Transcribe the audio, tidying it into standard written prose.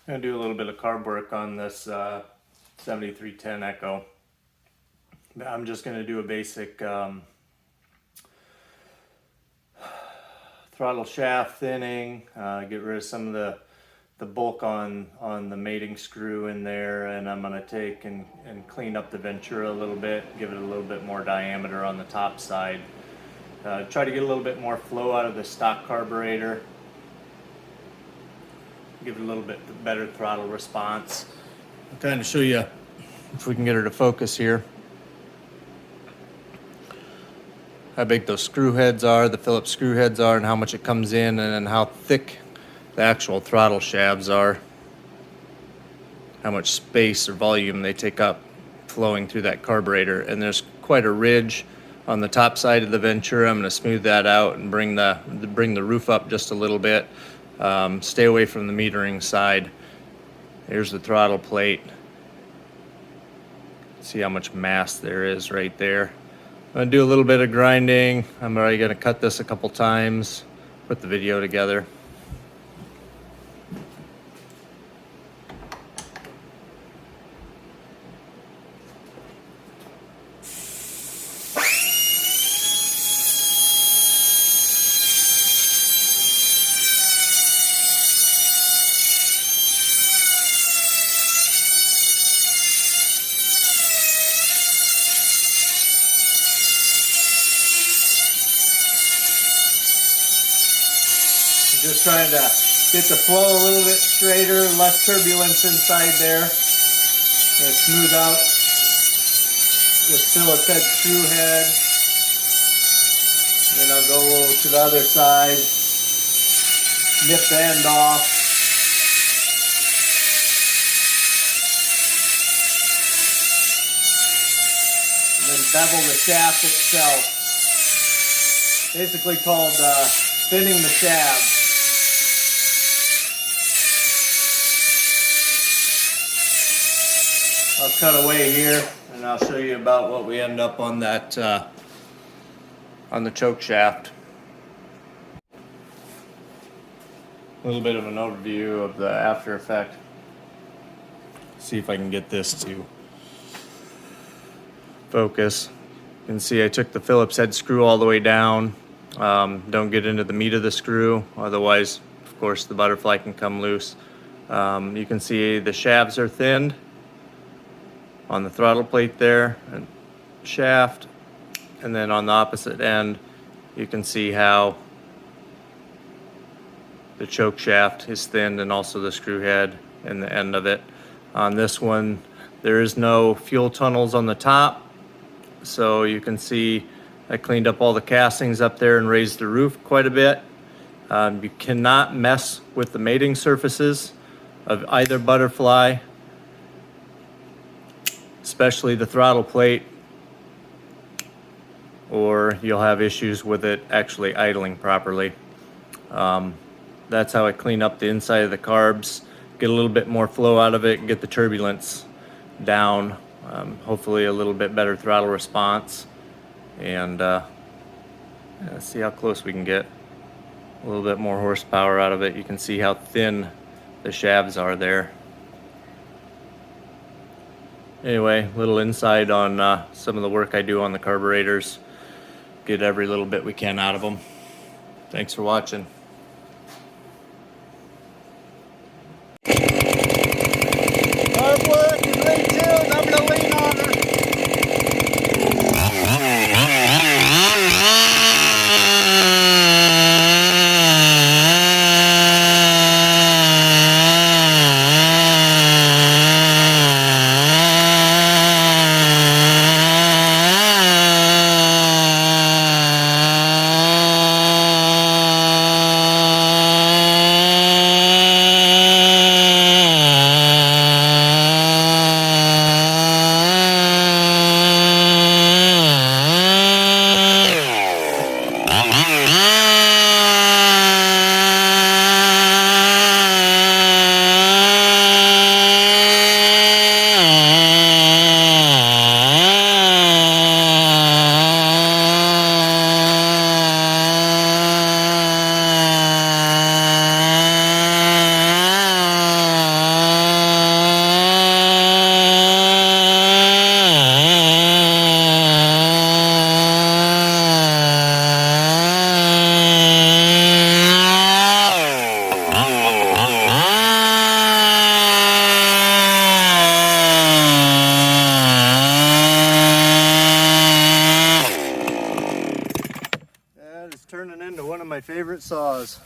I'm going to do a little bit of carb work on this 7310 Echo. I'm just going to do a basic throttle shaft thinning, get rid of some of the bulk on the mating screw in there, and I'm going to take and clean up the Ventura a little bit, give it a little bit more diameter on the top side. Try to get a little bit more flow out of the stock carburetor. Give it a little bit better throttle response. I'll kind of show you if we can get her to focus here. How big those screw heads are, the Phillips screw heads are, and how much it comes in, and then how thick the actual throttle shafts are. How much space or volume they take up flowing through that carburetor. And there's quite a ridge on the top side of the Ventura. I'm going to smooth that out and bring the roof up just a little bit. Stay away from the metering side. Here's the throttle plate. See how much mass there is right there. I'm going to do a little bit of grinding. I'm already going to cut this a couple times, put the video together. Just trying to get the flow a little bit straighter, less turbulence inside there. Smooth out this Phillips head screw head. Then I'll go to the other side, nip the end off. And then bevel the shaft itself. Basically called thinning the shaft. I'll cut away here and I'll show you about what we end up on that on the choke shaft. A little bit of an overview of the after effect. See if I can get this to focus. You can see I took the Phillips head screw all the way down. Don't get into the meat of the screw, otherwise of course the butterfly can come loose. You can see the shafts are thinned on the throttle plate there and shaft, and then on the opposite end you can see how the choke shaft is thinned and also the screw head and the end of it. On this one there is no fuel tunnels on the top, so you can see I cleaned up all the castings up there and raised the roof quite a bit. You cannot mess with the mating surfaces of either butterfly, especially the throttle plate, or you'll have issues with it actually idling properly. That's how I clean up the inside of the carbs, get a little bit more flow out of it, get the turbulence down, hopefully a little bit better throttle response, and see how close we can get. A little bit more horsepower out of it. You can see how thin the shafts are there. Anyway, little insight on some of the work I do on the carburetors. Get every little bit we can out of them. Thanks for watching. Hard work and great tunes. I'm gonna lean on her. of my favorite saws.